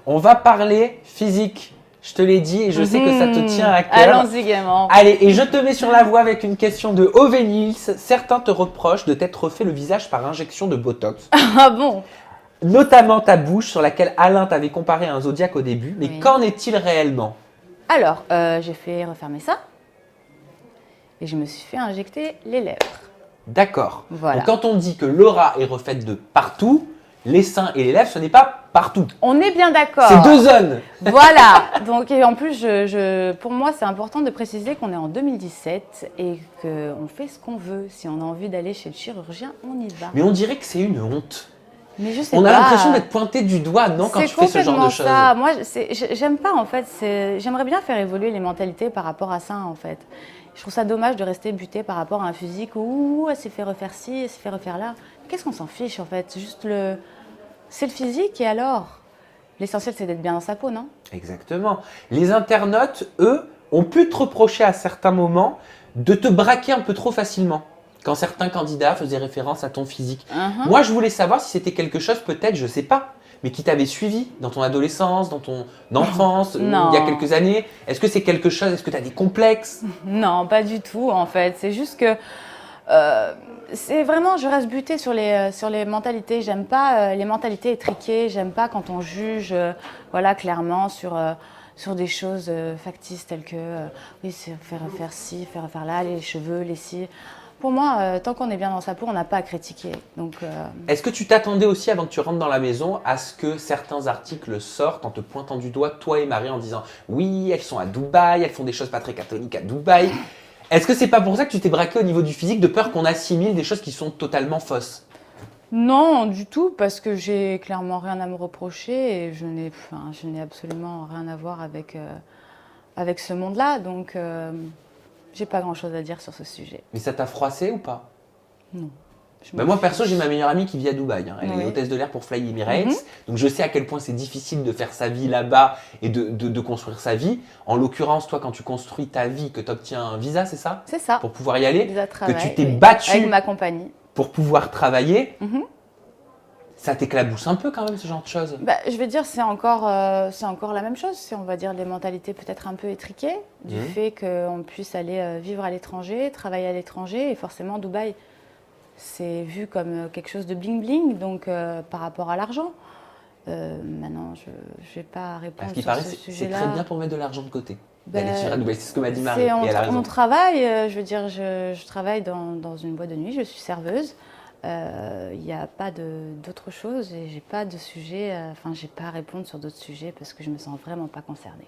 On va parler physique. Je te l'ai dit et je sais que ça te tient à cœur. Allons-y gaiement. Allez, et je te mets sur la voie avec une question de Ove Nils. Certains te reprochent de t'être refait le visage par injection de Botox. Ah bon? Notamment ta bouche sur laquelle Alain t'avait comparé à un zodiaque au début. Mais Oui. qu'en est-il réellement? Alors, j'ai fait refermer ça et je me suis fait injecter les lèvres. D'accord. Voilà. Donc, quand on dit que l'aura est refaite de partout, les seins et les lèvres, ce n'est pas partout. On est bien d'accord. C'est deux zones. Voilà. Donc, et en plus, pour moi, c'est important de préciser qu'on est en 2017 et qu'on fait ce qu'on veut. Si on a envie d'aller chez le chirurgien, on y va. Mais on dirait que c'est une honte. Mais je sais On pas. a l'impression d'être pointé du doigt, non, quand tu fais ce genre de choses. C'est complètement ça. Moi, j'aime pas, en fait. J'aimerais bien faire évoluer les mentalités par rapport à ça, en fait. Je trouve ça dommage de rester buté par rapport à un physique où elle s'est fait refaire ci, elle s'est fait refaire là. Qu'est-ce qu'on s'en fiche, en fait? C'est le physique et alors? L'essentiel, c'est d'être bien dans sa peau, non? Exactement. Les internautes, eux, ont pu te reprocher à certains moments de te braquer un peu trop facilement. Quand certains candidats faisaient référence à ton physique. Moi, je voulais savoir si c'était quelque chose, peut-être, je sais pas, mais qui t'avait suivi dans ton adolescence, dans ton enfance, il y a quelques années. Est-ce que c'est quelque chose, est-ce que tu as des complexes? Non, pas du tout, en fait. C'est juste que c'est vraiment, je reste butée sur les mentalités. J'aime pas les mentalités étriquées. J'aime pas quand on juge, voilà, clairement sur des choses factices telles que oui, c'est faire ci, faire là, les cheveux, les cils. Pour moi, tant qu'on est bien dans sa peau, on n'a pas à critiquer. Donc, Est-ce que tu t'attendais aussi, avant que tu rentres dans la maison, à ce que certains articles sortent en te pointant du doigt, toi et Marie, en disant « Oui, elles sont à Dubaï, elles font des choses pas très catholiques à Dubaï ». Est-ce que c'est pas pour ça que tu t'es braqué au niveau du physique, de peur qu'on assimile des choses qui sont totalement fausses? non, du tout, parce que j'ai clairement rien à me reprocher et je n'ai absolument rien à voir avec ce monde-là. Donc, j'ai pas grand-chose à dire sur ce sujet. Mais ça t'a froissé ou pas? Non. Moi, perso, j'ai ma meilleure amie qui vit à Dubaï. Hein. Elle est Oui. hôtesse de l'air pour Fly Emirates. Donc, je sais à quel point c'est difficile de faire sa vie là-bas et de construire sa vie. En l'occurrence, toi, quand tu construis ta vie, que tu obtiens un visa, c'est ça? C'est ça. Pour pouvoir y aller. Visa de Que travail, tu t'es oui. battu Avec ma compagnie. pour pouvoir travailler. Mhm. Ça t'éclabousse un peu quand même, ce genre de choses? Bah, je vais dire, c'est encore la même chose. C'est, on va dire, des mentalités peut-être un peu étriquées, du fait qu'on puisse aller vivre à l'étranger, travailler à l'étranger. Et forcément, Dubaï, c'est vu comme quelque chose de bling-bling, donc par rapport à l'argent. Maintenant, je ne vais pas répondre Ce qui sur paraît, ce c'est sujet-là. très bien pour mettre de l'argent de côté. Ben, D'aller vivre à Dubaï, c'est ce que m'a dit Marie. Et elle a raison. On travaille, je veux dire, je travaille dans une boîte de nuit, je suis serveuse. Il n'y a pas d'autre chose et j'ai pas de sujet, j'ai pas à répondre sur d'autres sujets parce que je me sens vraiment pas concernée.